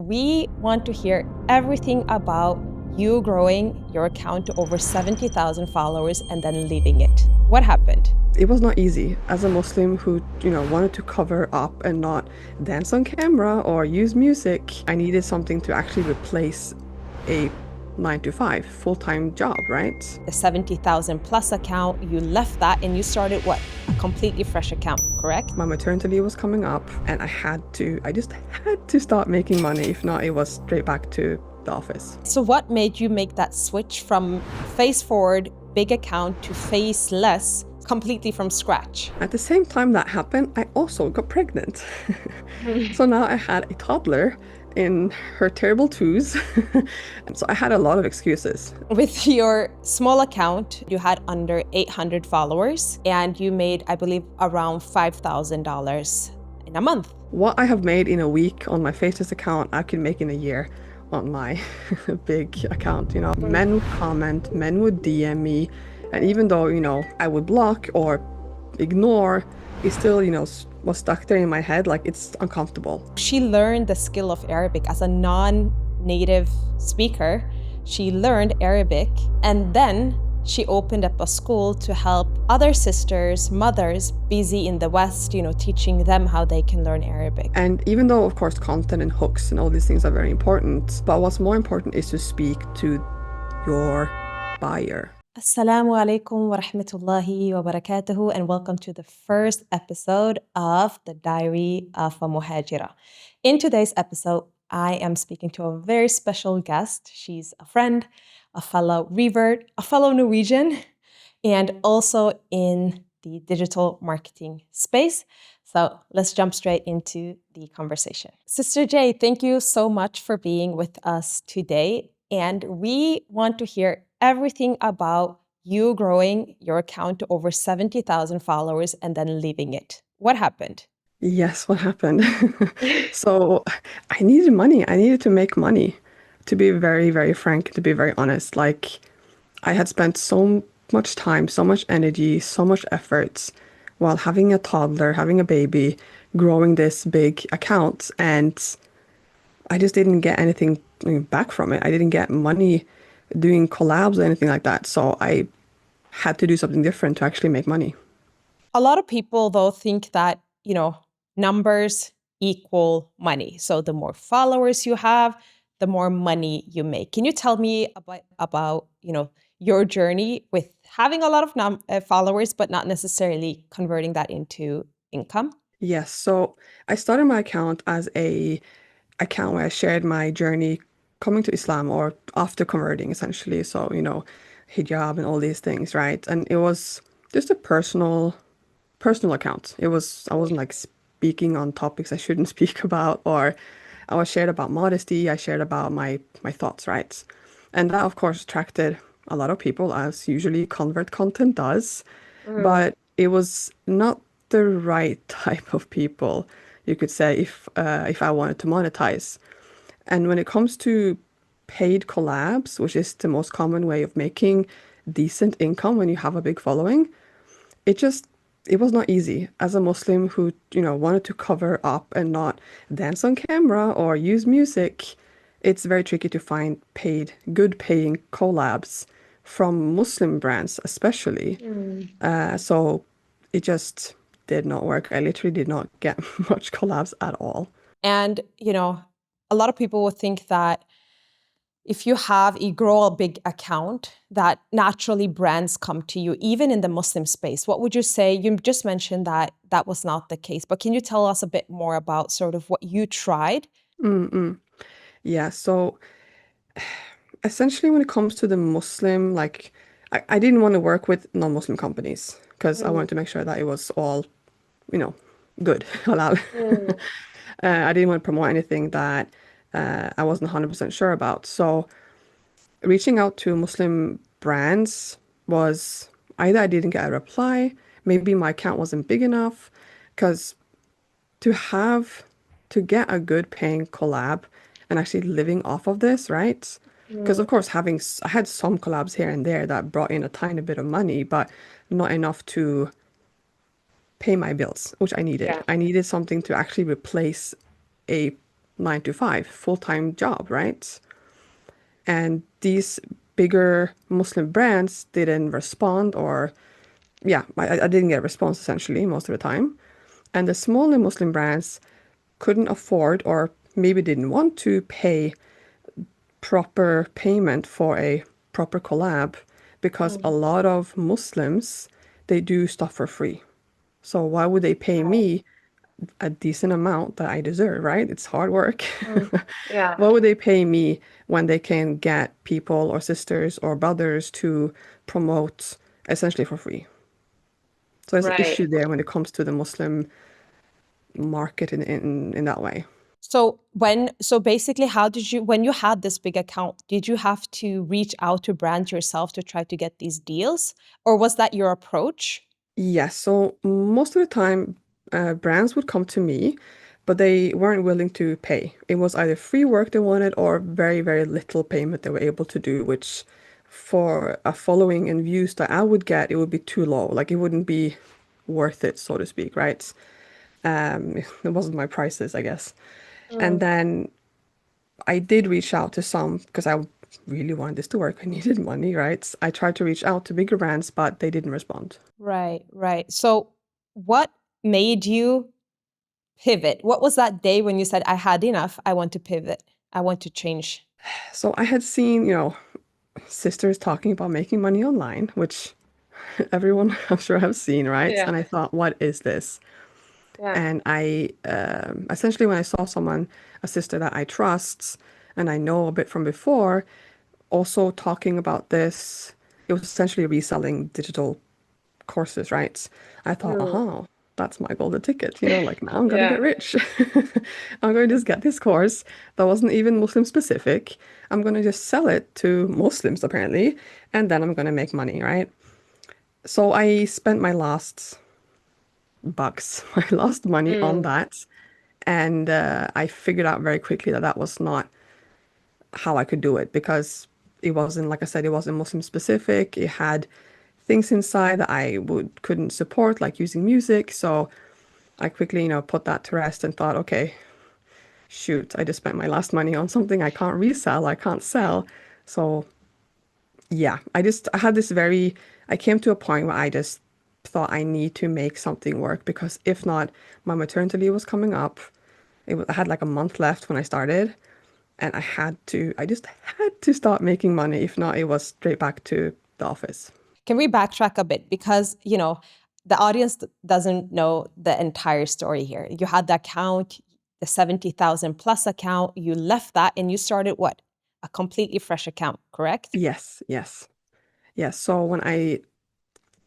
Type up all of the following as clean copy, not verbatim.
we want to hear everything about you growing your account to over 70,000 followers and then leaving it. What happened? It was not easy. As a Muslim who, wanted to cover up and not dance on camera or use music, I needed something to actually replace a 9 to 5 full-time job, right? The 70,000 plus account, you left that and you started what? A completely fresh account, correct? My maternity leave was coming up and I just had to start making money. If not, it was straight back to the office. So what made you make that switch from face forward, big account to faceless completely from scratch? At the same time that happened, I also got pregnant. So now I had a toddler in her terrible twos. And so I had a lot of excuses. With your small account, you had under 800 followers and you made, I believe, around $5,000 in a month. What I have made in a week on my Faceless account, I can make in a year on my big account. Men would comment, men would DM me, and even though, I would block or ignore, it still, was stuck there in my head, like it's uncomfortable. She learned the skill of Arabic as a non-native speaker. She learned Arabic and then she opened up a school to help other sisters, mothers busy in the West, teaching them how they can learn Arabic. And even though, of course, content and hooks and all these things are very important, but what's more important is to speak to your buyer. Assalamu alaikum wa rahmatullahi wa barakatuhu, and welcome to the first episode of The Diary of a Muhajira. In today's episode, I am speaking to a very special guest. She's a friend, a fellow revert, a fellow Norwegian, and also in the digital marketing space. So let's jump straight into the conversation. Sister Jay, thank you so much for being with us today. And we want to hear everything about you growing your account to over 70,000 followers and then leaving it. What happened? Yes, what happened? So I needed money. I needed to make money. To be very, very frank, to be very honest, like I had spent so much time, so much energy, so much effort while having a toddler, having a baby, growing this big account, and I just didn't get anything back from it. I didn't get money doing collabs or anything like that. So I had to do something different to actually make money. A lot of people, though, think that, numbers equal money. So the more followers you have, the more money you make. Can you tell me about your journey with having a lot of followers, but not necessarily converting that into income? Yes. So I started my account as a account where I shared my journey coming to Islam or after converting, essentially. So, hijab and all these things, right? And it was just a personal account. I wasn't like speaking on topics I shouldn't speak about, or I was shared about modesty. I shared about my thoughts, right? And that, of course, attracted a lot of people, as usually convert content does. But it was not the right type of people, you could say, if I wanted to monetize. And when it comes to paid collabs, which is the most common way of making decent income when you have a big following, it was not easy. As a Muslim who, wanted to cover up and not dance on camera or use music, it's very tricky to find good paying collabs from Muslim brands, especially. So it just did not work. I literally did not get much collabs at all. And, a lot of people would think that if you grow a big account, that naturally brands come to you, even in the Muslim space. What would you say? You just mentioned that that was not the case, but can you tell us a bit more about sort of what you tried? Yeah, so essentially when it comes to the Muslim, like I didn't want to work with non-Muslim companies because I wanted to make sure that it was all, good, halal. I didn't want to promote anything that I wasn't 100% sure about. So reaching out to Muslim brands was either I didn't get a reply, maybe my account wasn't big enough, because to have to get a good paying collab and actually living off of this, right? Because of course I had some collabs here and there that brought in a tiny bit of money, but not enough to pay my bills, which I needed. Yeah. I needed something to actually replace a 9 to 5 full-time job, right? And these bigger Muslim brands didn't respond, or yeah, I didn't get a response essentially most of the time. And the smaller Muslim brands couldn't afford or maybe didn't want to pay proper payment for a proper collab because a Mm. lot of Muslims, they do stuff for free. So why would they pay Right. me a decent amount that I deserve, right? It's hard work. Mm. Yeah. Why would they pay me when they can get people or sisters or brothers to promote essentially for free? So there's an Right. issue there when it comes to the Muslim market in that way. So basically, how did you, when you had this big account, did you have to reach out to brands yourself to try to get these deals? Or was that your approach? Yes, so most of the time, brands would come to me, but they weren't willing to pay. It was either free work they wanted or very, very little payment they were able to do, which for a following and views that I would get, it would be too low. Like it wouldn't be worth it, so to speak, right? It wasn't my prices, I guess. And Mm. then I did reach out to some because I really wanted this to work. I needed money, right? I tried to reach out to bigger brands, but they didn't respond. Right, right. So what made you pivot? What was that day when you said, I had enough, I want to pivot, I want to change? So I had seen, sisters talking about making money online, which everyone I'm sure have seen, right? Yeah, And I thought, what is this? yeah. And I essentially, when I saw someone, a sister that I trust and I know a bit from before, also talking about this, it was essentially reselling digital courses, right? I thought, Mm. that's my golden ticket, like now I'm gonna get Yeah. rich. I'm going to just get this course that wasn't even Muslim specific. I'm gonna just sell it to Muslims apparently, and then I'm gonna make money, right? So I spent my last bucks, my last money on Mm. that, and I figured out very quickly that that was not how I could do it because it wasn't, like I said, it wasn't Muslim specific. It had things inside that I would couldn't support, like using music. So I quickly, put that to rest and thought, okay, shoot, I just spent my last money on something I can't resell, I can't sell. So yeah, I had this very, I came to a point where I just thought I need to make something work because if not, my maternity leave was coming up. I had like a month left when I started, and I just had to start making money. If not, it was straight back to the office. Can we backtrack a bit? Because, the audience doesn't know the entire story here. You had the account, the 70,000 plus account, you left that and you started what? A completely fresh account, correct? Yes, yes, yes. So when I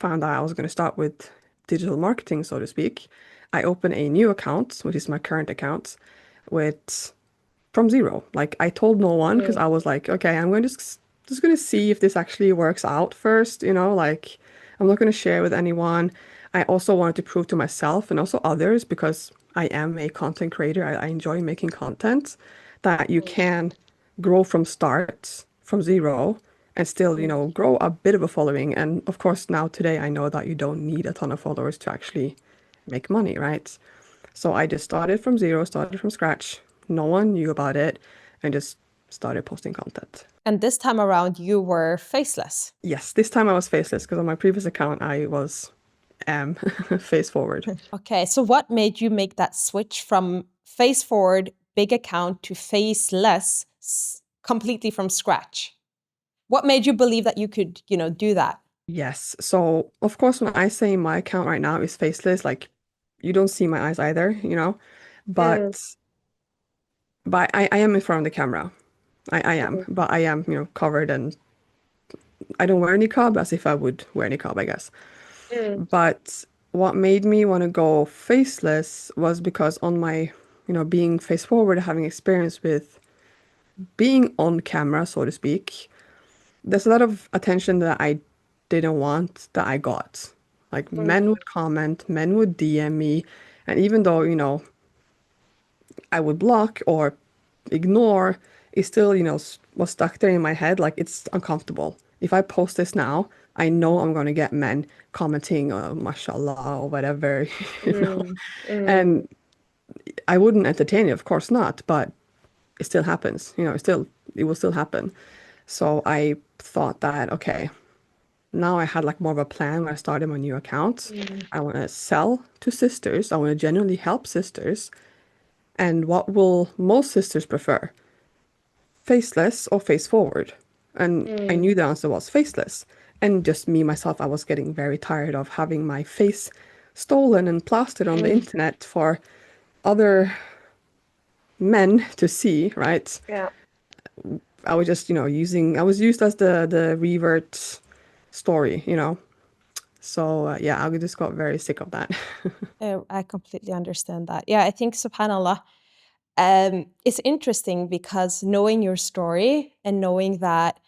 found out I was going to start with digital marketing, so to speak, I opened a new account, which is my current account, with from zero. Like I told no one because Mm. I was like, okay, I'm going to just going to see if this actually works out first, like I'm not going to share with anyone. I also wanted to prove to myself and also others because I am a content creator. I enjoy making content that you Mm. can grow from start, from zero, and still, Mm. grow a bit of a following. And of course, now today I know that you don't need a ton of followers to actually make money, right? So I just started from zero, started from scratch. No one knew about it and just started posting content. And this time around, you were faceless. Yes, this time I was faceless because on my previous account I was face forward. Okay, so what made you make that switch from face forward, big account to faceless completely from scratch? What made you believe that you could, do that? Yes. So of course when I say my account right now is faceless, like you don't see my eyes either. Mm. But I am in front of the camera. I am, Mm. but I am, covered and I don't wear niqab as if I would wear niqab, I guess. Mm. But what made me want to go faceless was because on my, being face forward, having experience with being on camera, so to speak, there's a lot of attention that I didn't want that I got. Like men Mm. would comment, men would DM me, and even though, I would block or ignore, it still, was stuck there in my head. Like it's uncomfortable. If I post this now, I know I'm going to get men commenting, mashallah, or whatever, you know. Mm. Mm. And I wouldn't entertain it, of course not. But it still happens. It will still happen. So I thought that, okay, now I had like more of a plan when I started my new account. Mm. I want to sell to sisters. I want to genuinely help sisters. And what will most sisters prefer? Faceless or face forward? And I Mm. knew the answer was faceless. And just me, myself, I was getting very tired of having my face stolen and plastered on the Mm. internet for other men to see, right? Yeah. I was just, I was used as the revert story. So yeah, I just got very sick of that. I completely understand that. Yeah, I think subhanallah, it's interesting because knowing your story and knowing that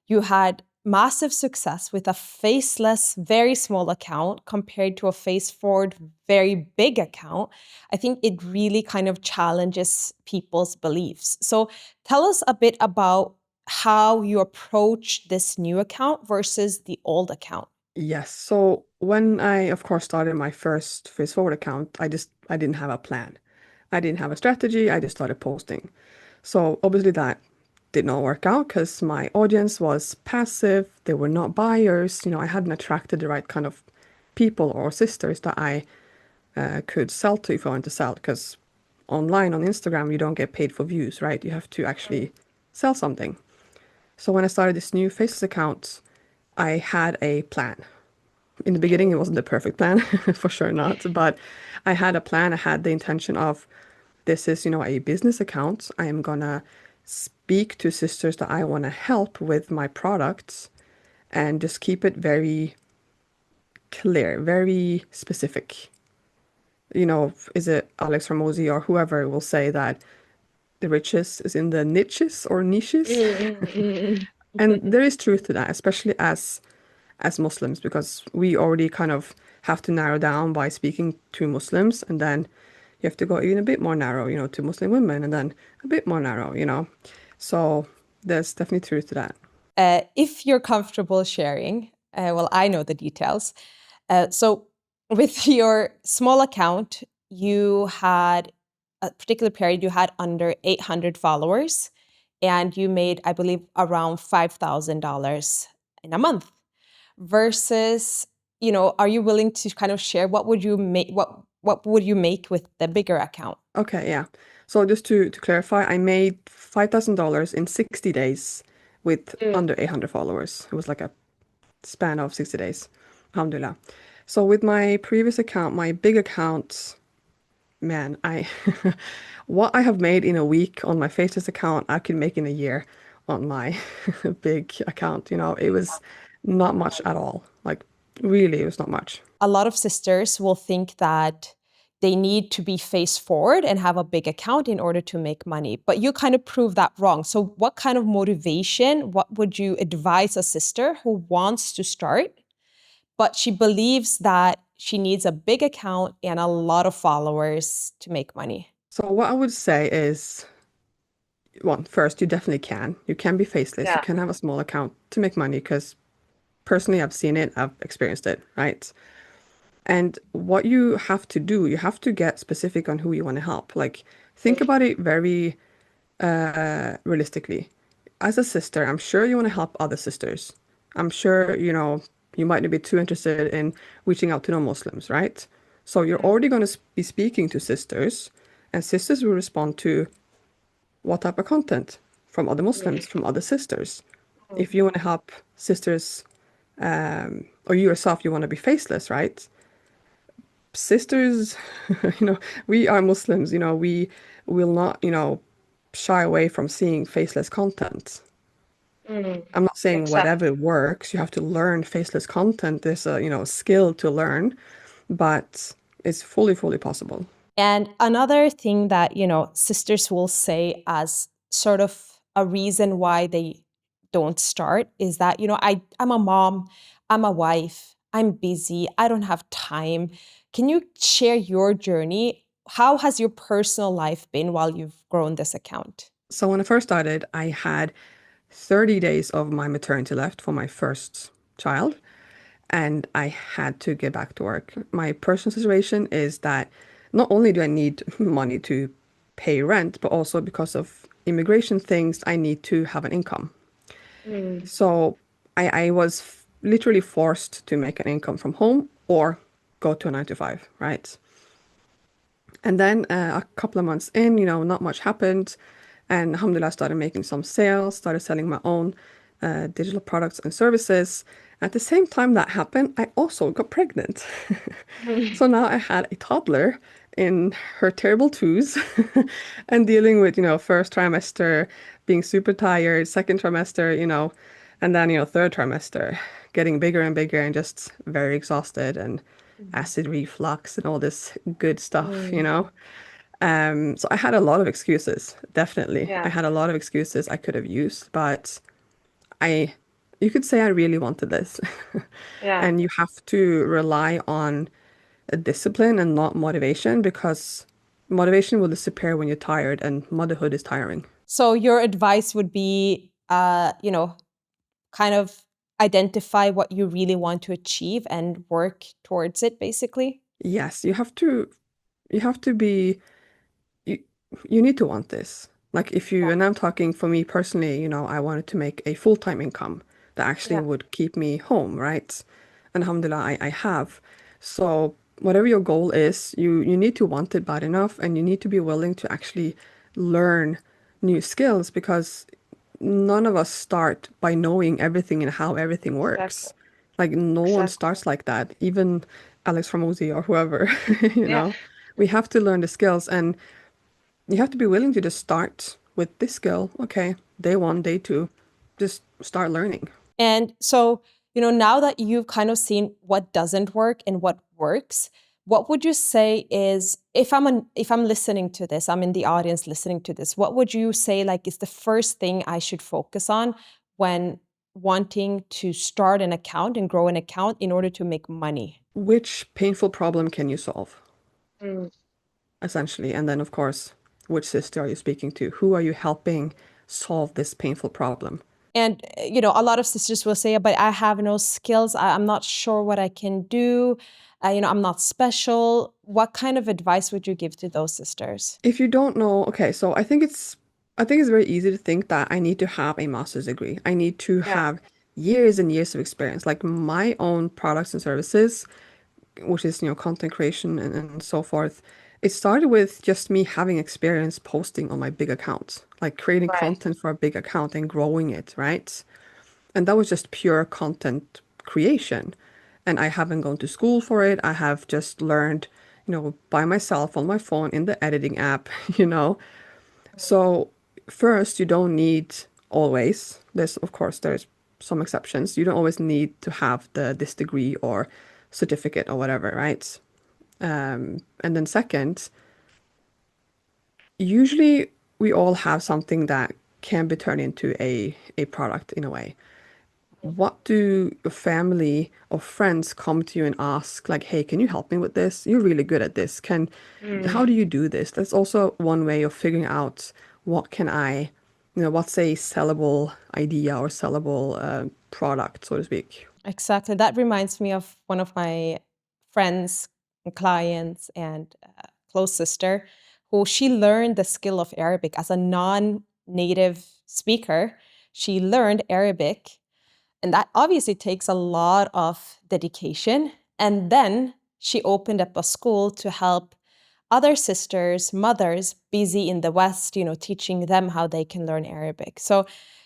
you had massive success with a faceless, very small account compared to a face forward, very big account, I think it really kind of challenges people's beliefs. So tell us a bit about how you approach this new account versus the old account. Yes. So when I, of course, started my first Face Forward account, I didn't have a plan. I didn't have a strategy. I just started posting. So obviously that did not work out because my audience was passive. They were not buyers. I hadn't attracted the right kind of people or sisters that I could sell to if I wanted to sell. Because online on Instagram, you don't get paid for views, right? You have to actually sell something. So when I started this new Faces account, I had a plan. In the beginning, it wasn't the perfect plan, for sure not, but I had a plan. I had the intention of this is, a business account. I am gonna speak to sisters that I want to help with my products and just keep it very clear, very specific. Is it Alex Hormozy or whoever will say that the riches is in the niches or niches? Mm. And there is truth to that, especially as Muslims, because we already kind of have to narrow down by speaking to Muslims, and then you have to go even a bit more narrow, to Muslim women, and then a bit more narrow. So there's definitely truth to that. If you're comfortable sharing, well, I know the details. So, with your small account, you had a particular period, you had under 800 followers, and you made, I believe, around $5,000 in a month. Versus, are you willing to kind of share what would you make? What would you make with the bigger account? Okay, yeah. So just to clarify, I made $5,000 in 60 days with Mm. under 800 followers. It was like a span of 60 days. Alhamdulillah. So with my previous account, my big account, man, what I have made in a week on my Faceless account, I could make in a year on my big account. It was not much at all. Like, really, it was not much. A lot of sisters will think that they need to be face forward and have a big account in order to make money. But you kind of prove that wrong. So, what kind of motivation, what would you advise a sister who wants to start, but she believes that she needs a big account and a lot of followers to make money? So what I would say is, one, first, you definitely can. You can be faceless. You Yeah. can have a small account to make money because personally, I've seen it, I've experienced it, right? And what you have to do, you have to get specific on who you want to help. Like, think about it very realistically. As a sister, I'm sure you want to help other sisters. I'm sure, you might not be too interested in reaching out to non-Muslims, right? So you're already going to be speaking to sisters, and sisters will respond to what type of content from other Muslims, from other sisters. If you want to help sisters, or you yourself, you want to be faceless, right? Sisters, you know, we are Muslims, we will not, shy away from seeing faceless content. Mm. I'm not saying Exactly. whatever works, you have to learn faceless content. There's a, skill to learn, but it's fully, fully possible. And another thing that, sisters will say as sort of a reason why they don't start is that, I'm a mom, I'm a wife, I'm busy, I don't have time. Can you share your journey? How has your personal life been while you've grown this account? So when I first started, I had 30 days of my maternity left for my first child, and I had to get back to work. My personal situation is that not only do I need money to pay rent, but also because of immigration things, I need to have an income. Mm. So I was literally forced to make an income from home or go to a 9 to 5, right? And then a couple of months in, not much happened. And alhamdulillah, I started making some sales, started selling my own digital products and services. At the same time that happened, I also got pregnant. Mm. So now I had a toddler in her terrible twos and dealing with, first trimester being super tired, second trimester, and then, third trimester getting bigger and bigger and just very exhausted and Mhm. acid reflux and all this good stuff. Mm. So I had a lot of excuses, definitely. I Yeah, had a lot of excuses I could have used, but I, you could say I really wanted this. yeah. And you have to rely on a discipline and not motivation because motivation will disappear when you're tired and motherhood is tiring. So your advice would be, kind of identify what you really want to achieve and work towards it, basically. Yes, you have to be you you need to want this. Like if you, Yeah. and I'm talking for me personally, I wanted to make a full-time income that actually Yeah. would keep me home, right? And alhamdulillah, I have. So whatever your goal is, you need to want it bad enough and you need to be willing to actually learn new skills because none of us start by knowing everything and how everything Exactly. works. Like no one Exactly. starts like that, even Alex Ramosi or whoever, you Yeah. know. We have to learn the skills and you have to be willing to just start with this skill. Okay, day one, day two, just start learning. And so, now that you've kind of seen what doesn't work and what works, what would you say is if I'm listening to this, I'm in the audience listening to this, what would you say like is the first thing I should focus on when wanting to start an account and grow an account in order to make money? Which painful problem can you solve, Mm. essentially? And then, of course, which sister are you speaking to? Who are you helping solve this painful problem? And a lot of sisters will say, "But I have no skills. I'm not sure what I can do. I'm not special." What kind of advice would you give to those sisters? If you don't know, okay, so I think it's very easy to think that I need to have a master's degree. I need to Yeah. have years and years of experience. Like my own products and services, which is, content creation and so forth. It started with just me having experience posting on my big account, like creating Right. content for a big account and growing it, right? And that was just pure content creation. And I haven't gone to school for it. I have just learned, by myself on my phone in the editing app, you know. So first, you don't need always, there's some exceptions. You don't always need to have this degree or certificate or whatever, right? And then second, usually we all have something that can be turned into a product in a way. What do your family or friends come to you and ask, like, hey, can you help me with this? You're really good at this. How do you do this? That's also one way of figuring out what can I, what's a sellable idea or sellable product, so to speak. Exactly. That reminds me of one of my friends, and clients, and close sister, who she learned the skill of Arabic as a non-native speaker. She learned Arabic, and that obviously takes a lot of dedication. And then she opened up a school to help other sisters, mothers busy in the West, teaching them how they can learn Arabic. So,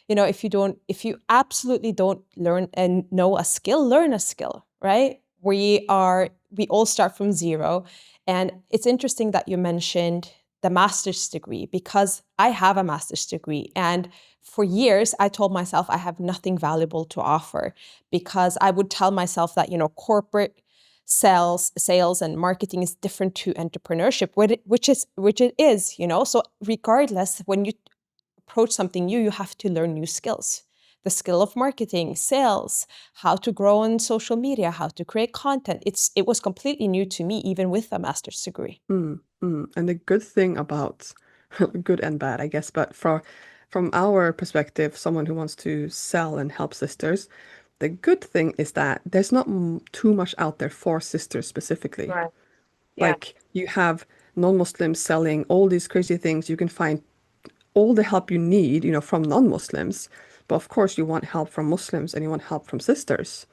if you absolutely don't learn and know a skill, learn a skill, right? We all start from zero. And it's interesting that you mentioned the master's degree because I have a master's degree. And for years, I told myself I have nothing valuable to offer because I would tell myself that, corporate sales and marketing is different to entrepreneurship, which it is. So regardless, when you approach something new, you have to learn new skills. The skill of marketing, sales, how to grow on social media, how to create content. It was completely new to me, even with a master's degree. And the good thing about good and bad, I guess, but from our perspective, someone who wants to sell and help sisters, the good thing is that there's not too much out there for sisters specifically. Right. Yeah. Like you have non-Muslims selling all these crazy things. You can find all the help you need, from non-Muslims. But of course, you want help from Muslims and you want help from sisters.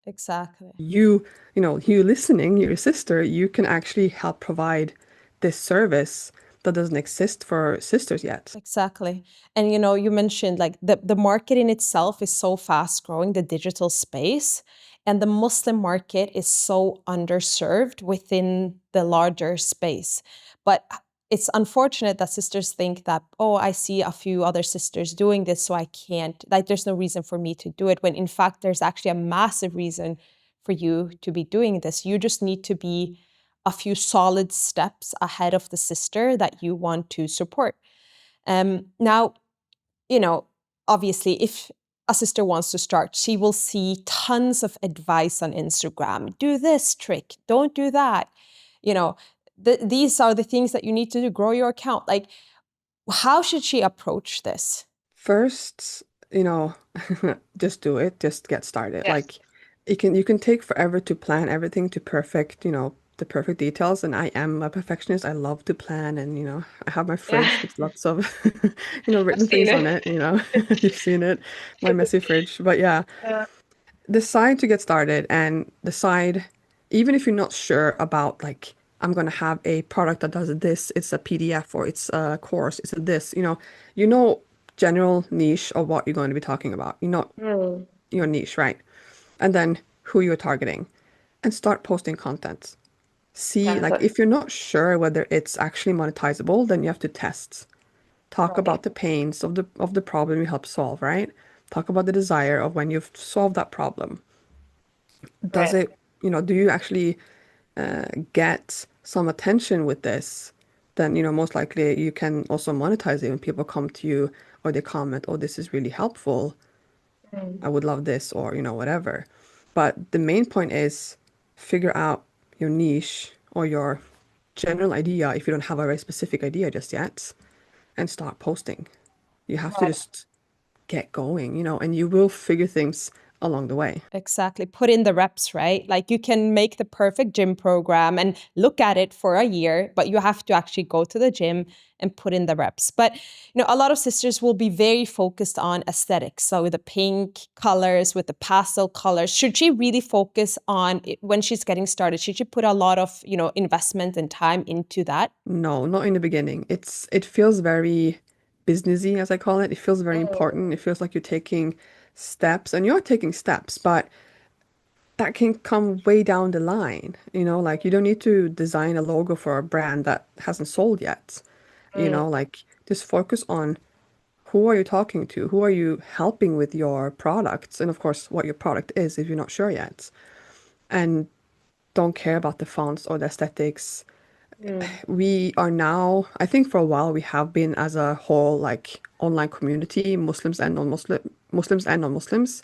Exactly. You listening, your sister, you can actually help provide this service that doesn't exist for sisters yet. Exactly. And you mentioned like the market in itself is so fast growing, the digital space, and the Muslim market is so underserved within the larger space. But it's unfortunate that sisters think that, oh, I see a few other sisters doing this, so I can't, like, there's no reason for me to do it. When in fact, there's actually a massive reason for you to be doing this. You just need to be a few solid steps ahead of the sister that you want to support. Now, you know, obviously, if a sister wants to start, she will see tons of advice on Instagram. Do this trick, don't do that. You know, these are the things that you need to do, grow your account. Like, how should she approach this? First, just do it, just get started. Yes. Like you can take forever to plan everything to perfect, the perfect details. And I am a perfectionist. I love to plan and, I have my Yeah, fridge with lots of, I've written seen things on it. it. You've seen it, my messy fridge. But yeah, decide to get started and decide, even if you're not sure about like, I'm gonna have a product that does this, it's a PDF or it's a course, it's a this, you know general niche of what you're going to be talking about. You know Mm. your niche, right? And then who you're targeting and start posting content. See, like Exactly. if you're not sure whether it's actually monetizable, then you have to test. Talk Right. about the pains of the problem you help solve, right? Talk about the desire of when you've solved that problem. Does Right. it, do you actually get some attention with this? Then, most likely you can also monetize it when people come to you or they comment, oh, this is really helpful. I Mm. would love this, or, whatever. But the main point is figure out your niche or your general idea if you don't have a very specific idea just yet and start posting. You have to Right. just get going, and you will figure things along the way. Exactly. Put in the reps, right? Like you can make the perfect gym program and look at it for a year, but you have to actually go to the gym and put in the reps. But a lot of sisters will be very focused on aesthetics. So with the pink colors, with the pastel colors, should she really focus on it when she's getting started? Should she put a lot of, investment and time into that? No, not in the beginning. It feels very businessy, as I call it. It feels very important. It feels like you're taking steps, and you're taking steps, but that can come way down the line. Like you don't need to design a logo for a brand that hasn't sold yet. Mm. Like just focus on who are you talking to? Who are you helping with your products? And of course, what your product is if you're not sure yet. And don't care about the fonts or the aesthetics. Mm. We are now, I think for a while we have been as a whole like online community, Muslims and non-Muslims,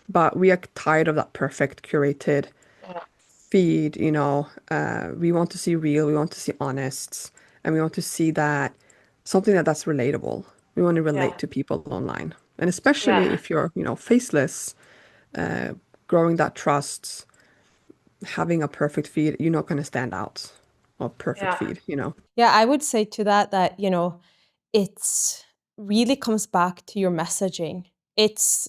but we are tired of that perfect curated Yeah. feed, we want to see real, we want to see honest, and we want to see that something that's relatable. We want to relate Yeah. to people online. And especially Yeah. if you're, faceless, uh, growing that trust, having a perfect feed, you're not going to stand out. Or perfect Yeah. feed. Yeah, I would say to that, it's really comes back to your messaging. It's,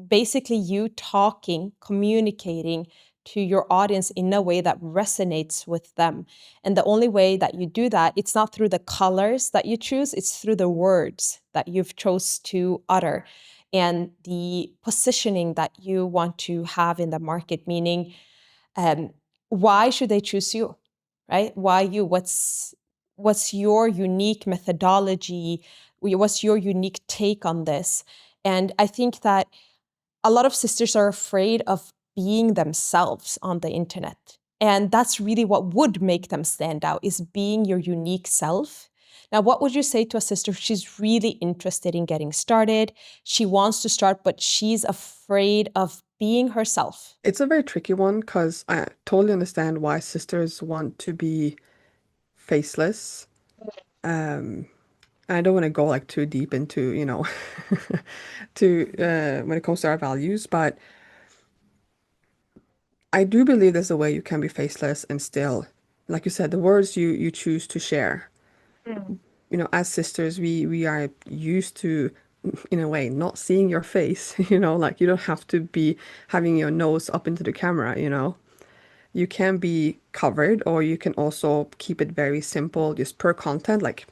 basically you talking, communicating to your audience in a way that resonates with them. And the only way that you do that, it's not through the colors that you choose, it's through the words that you've chose to utter and the positioning that you want to have in the market, meaning um, why should they choose you, right? Why you? What's your unique methodology? What's your unique take on this? And I think that a lot of sisters are afraid of being themselves on the internet. And that's really what would make them stand out is being your unique self. Now, what would you say to a sister? She's really interested in getting started. She wants to start, but she's afraid of being herself. It's a very tricky one because I totally understand why sisters want to be faceless. Um, and I don't want to go like too deep into, to when it comes to our values, but I do believe there's a way you can be faceless and still, like you said, the words you choose to share. as sisters, we are used to, in a way, not seeing your face, like you don't have to be having your nose up into the camera. You can be covered, or you can also keep it very simple, just per content, like,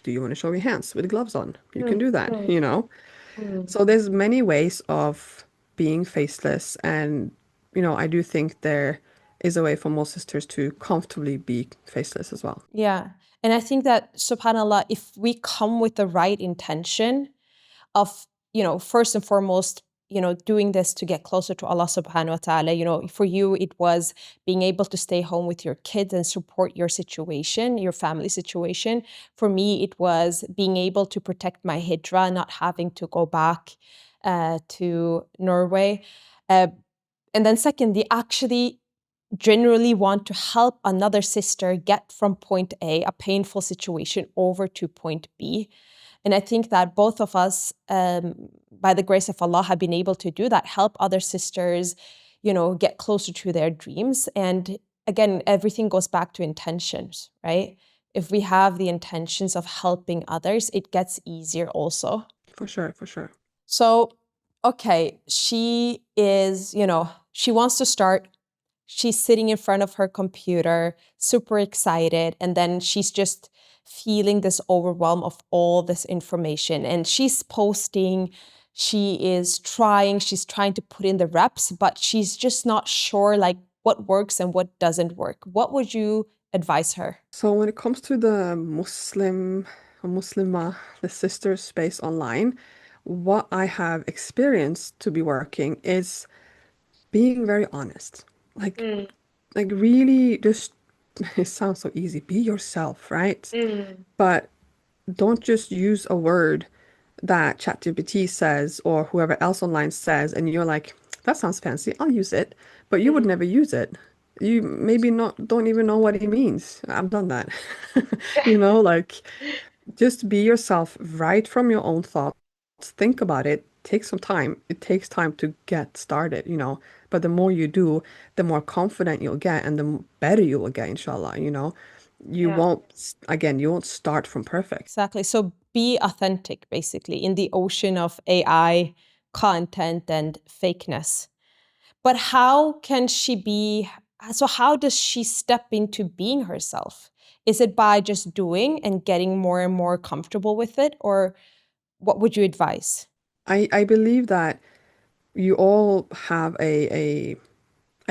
do you want to show your hands with gloves on? You can Mm, do that. mm. So there's many ways of being faceless, and I do think there is a way for most sisters to comfortably be faceless as well. Yeah. And I think that, subhanAllah, if we come with the right intention of, first and foremost, doing this to get closer to Allah subhanahu wa ta'ala, for you, it was being able to stay home with your kids and support your situation, your family situation. For me, it was being able to protect my hijrah, not having to go back to Norway. Uh, and then secondly, actually generally want to help another sister get from point A painful situation, over to point B. And I think that both of us, by the grace of Allah, have been able to do that, help other sisters, get closer to their dreams. And again, everything goes back to intentions, right? If we have the intentions of helping others, it gets easier also. For sure, for sure. So, okay, she is, she wants to start. She's sitting in front of her computer, super excited. And then she's just feeling this overwhelm of all this information. And she's posting, she's trying to put in the reps, but she's just not sure like what works and what doesn't work. What would you advise her? So when it comes to the Muslim or Muslimah, the sister space online, what I have experienced to be working is being very honest. Like Mm, like really just it sounds so easy. Be yourself, right? mm, But don't just use a word that ChatGPT says or whoever else online says, and you're like, that sounds fancy, I'll use it. But you would mm. never use it. You maybe not don't even know what it means. I've done that. Like just be yourself right from your own thoughts. Think about it. Take some time. It takes time to get started. But the more you do, the more confident you'll get and the better you will get, inshallah. You Yeah. won't, again, you won't start from perfect. Exactly. So be authentic, basically, in the ocean of AI content and fakeness. But how can she be? So, how does she step into being herself? Is it by just doing and getting more and more comfortable with it? Or what would you advise? I believe that you all have I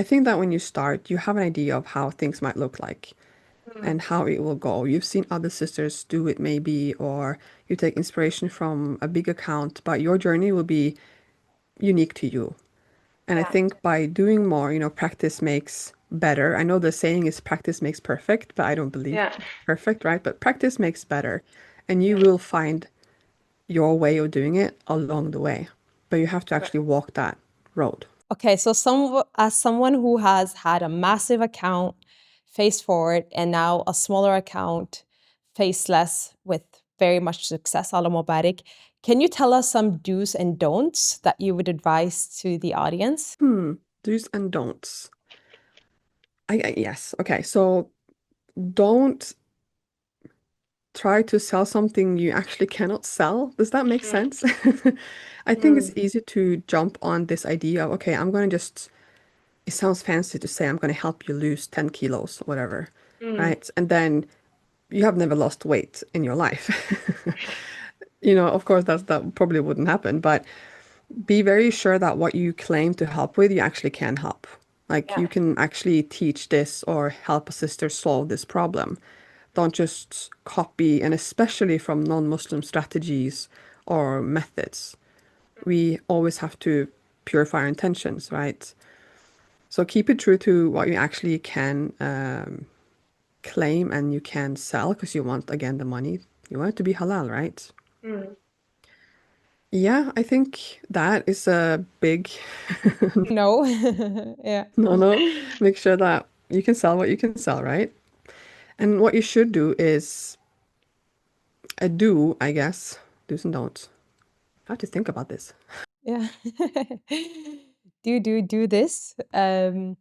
think that when you start, you have an idea of how things might look like and how it will go. You've seen other sisters do it maybe, or you take inspiration from a big account, but your journey will be unique to you. And I Yeah. think by doing more, practice makes better. I know the saying is practice makes perfect, but I don't believe Yeah. perfect, right? But practice makes better. And you Yeah. will find your way of doing it along the way. But you have to Right. actually walk that road. Okay, so as someone who has had a massive account, Face Forward, and now a smaller account, Faceless, with very much success, Allah Mubarak, can you tell us some do's and don'ts that you would advise to the audience? Do's and don'ts. Yes. Okay. So don't try to sell something you actually cannot sell. Does that make Mm, sense? I think it's mm, easy to jump on this idea of, okay, I'm going to just, it sounds fancy to say I'm going to help you lose 10 kilos or whatever, mm. right? And then you have never lost weight in your life. Of course, that probably wouldn't happen, but be very sure that what you claim to help with, you actually can help. Like Yeah. you can actually teach this or help a sister solve this problem. Don't just copy, and especially from non-Muslim strategies or methods. We always have to purify our intentions, right? So keep it true to what you actually can claim and you can sell because you want, again, the money. You want it to be halal, right? Mm. Yeah, I think that is a big No. Yeah. no. Make sure that you can sell what you can sell, right? And what you should do is I guess, do's and don'ts. I have to think about this. Yeah. Do this. Okay,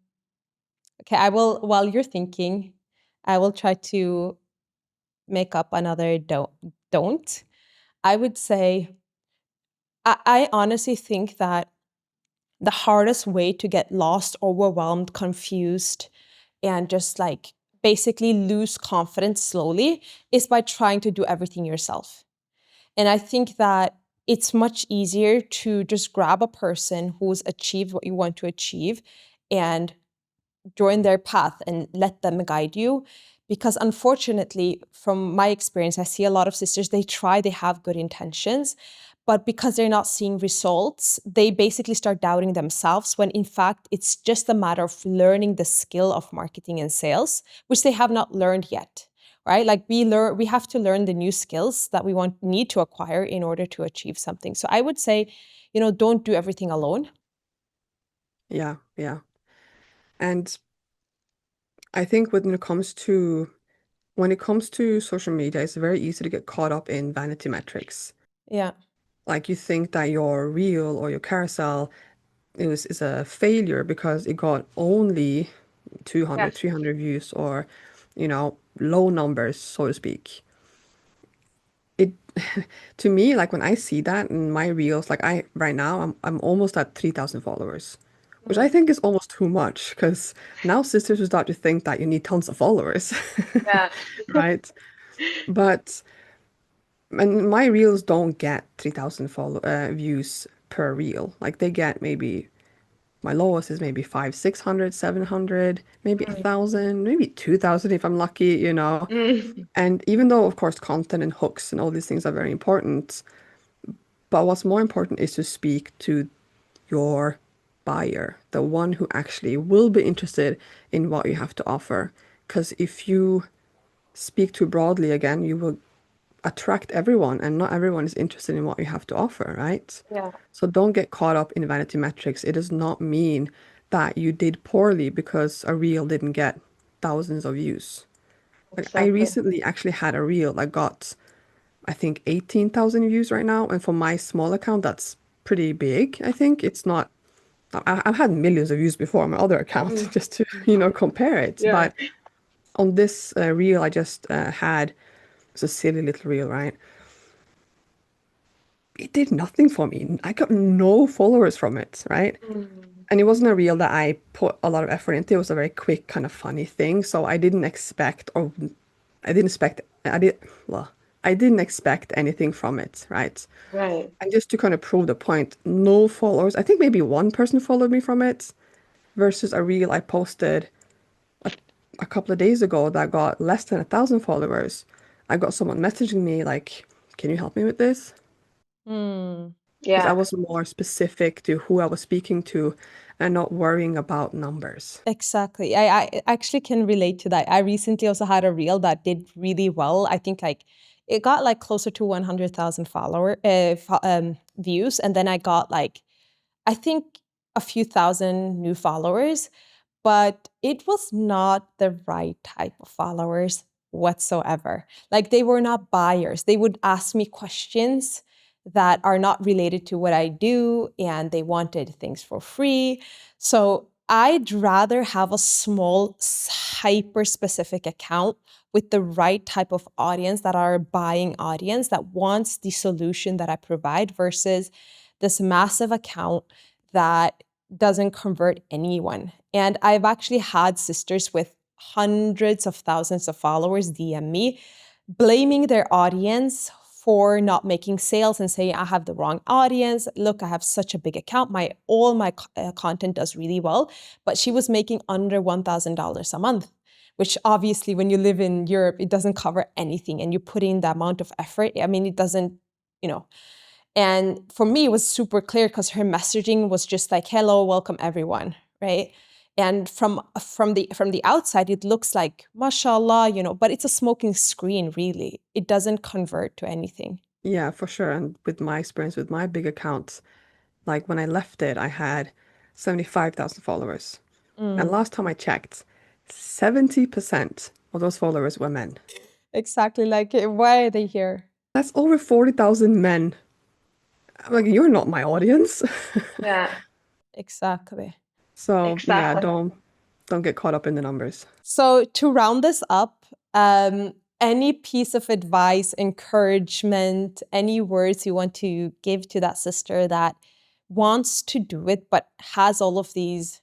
I will, while you're thinking, I will try to make up another don't. I would say I honestly think that the hardest way to get lost, overwhelmed, confused, and just like basically lose confidence slowly is by trying to do everything yourself. And I think that it's much easier to just grab a person who's achieved what you want to achieve and join their path and let them guide you. Because unfortunately, from my experience, I see a lot of sisters, they try, they have good intentions, but because they're not seeing results, they basically start doubting themselves when in fact it's just a matter of learning the skill of marketing and sales, which they have not learned yet. Right? Like we have to learn the new skills that we need to acquire in order to achieve something. So I would say, don't do everything alone. Yeah, yeah. And I think when it comes to social media, it's very easy to get caught up in vanity metrics. Yeah. Like you think that your reel or your carousel is a failure because it got only 200, Yes. 300 views or, low numbers, so to speak. It to me, like when I see that in my reels, like I right now I'm almost at 3,000 followers, which I Mm. think is almost too much because now sisters will start to think that you need tons of followers, Yeah. right? But and my reels don't get 3,000 follow views per reel. Like they get maybe my lowest is maybe 500, 600, 700, maybe a Mm. thousand, maybe 2,000 if I'm lucky. Mm. And even though, of course, content and hooks and all these things are very important, but what's more important is to speak to your buyer, the one who actually will be interested in what you have to offer. Because if you speak too broadly again, you will attract everyone, and not everyone is interested in what you have to offer, right? Yeah, So don't get caught up in vanity metrics. It does not mean that you did poorly because a reel didn't get thousands of views. Like I exactly. recently actually had a reel that got, I think, 18,000 views right now, and for my small account, that's pretty big. I think it's not. I've had millions of views before on my other account, Mm. just to compare it. Yeah. But on this reel, I just had it's a silly little reel, right? It did nothing for me. I got no followers from it, right? Mm. And it wasn't a reel that I put a lot of effort into. It was a very quick, kind of funny thing. So I didn't expect, or I didn't expect, I did, well, I didn't expect anything from it, right? Right. And just to kind of prove the point, no followers. I think maybe one person followed me from it versus a reel I posted a, a couple of days ago that got less than 1,000 followers. I got someone messaging me like, "Can you help me with this?" Mm. Because I Yeah. was more specific to who I was speaking to and not worrying about numbers. Exactly. I actually can relate to that. I recently also had a reel that did really well. I think like it got like closer to 100,000 views, and then I got like I think a few thousand new followers, but it was not the right type of followers whatsoever. Like they were not buyers. They would ask me questions that are not related to what I do, and they wanted things for free. So I'd rather have a small, hyper specific account with the right type of audience that are a buying audience that wants the solution that I provide versus this massive account that doesn't convert anyone. And I've actually had sisters with hundreds of thousands of followers DM me blaming their audience for not making sales and saying I have the wrong audience. Look, I have such a big account. My all my content does really well, but she was making under $1,000 a month, which obviously when you live in Europe, it doesn't cover anything and you put in the amount of effort. I mean, it doesn't, you know, and for me, it was super clear because her messaging was just like, "Hello, welcome everyone," right? And from the outside, it looks like, mashallah, but it's a smoking screen, really. It doesn't convert to anything. Yeah, for sure. And with my experience with my big accounts, like when I left it, I had 75,000 followers. And Mm. last time I checked, 70% of those followers were men. Exactly. Like, why are they here? That's over 40,000 men. I'm like, you're not my audience. Yeah, exactly. So yeah, Exactly. don't get caught up in the numbers. So to round this up, any piece of advice, encouragement, any words you want to give to that sister that wants to do it but has all of these,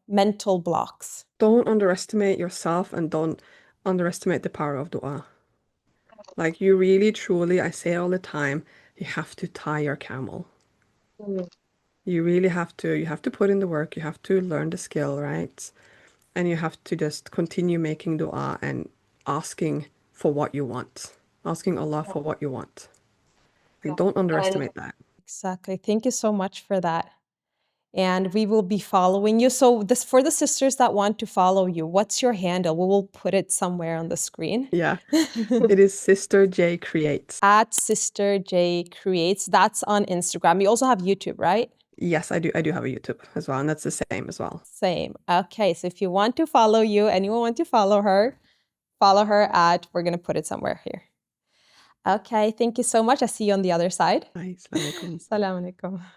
mental blocks? Don't underestimate yourself and don't underestimate the power of dua. Like you really, truly, I say it all the time, you have to tie your camel. Mm. You really you have to put in the work, you have to learn the skill, right? And you have to just continue making dua and asking for what you want, asking Allah for what you want. Like, don't And underestimate that. exactly. Thank you so much for that. And we will be following you. So this for the sisters that want to follow you, what's your handle? We will put it somewhere on the screen. Yeah, it is Sister J Creates. At Sister J Creates. That's on Instagram. You also have YouTube, right? Yes, I do. I do have a YouTube as well, and that's the same as well. Same. Okay, so if you want to follow you, anyone want to follow her at, we're going to put it somewhere here. Okay, thank you so much. I see you on the other side. Assalamu alaikum. Assalamu alaikum.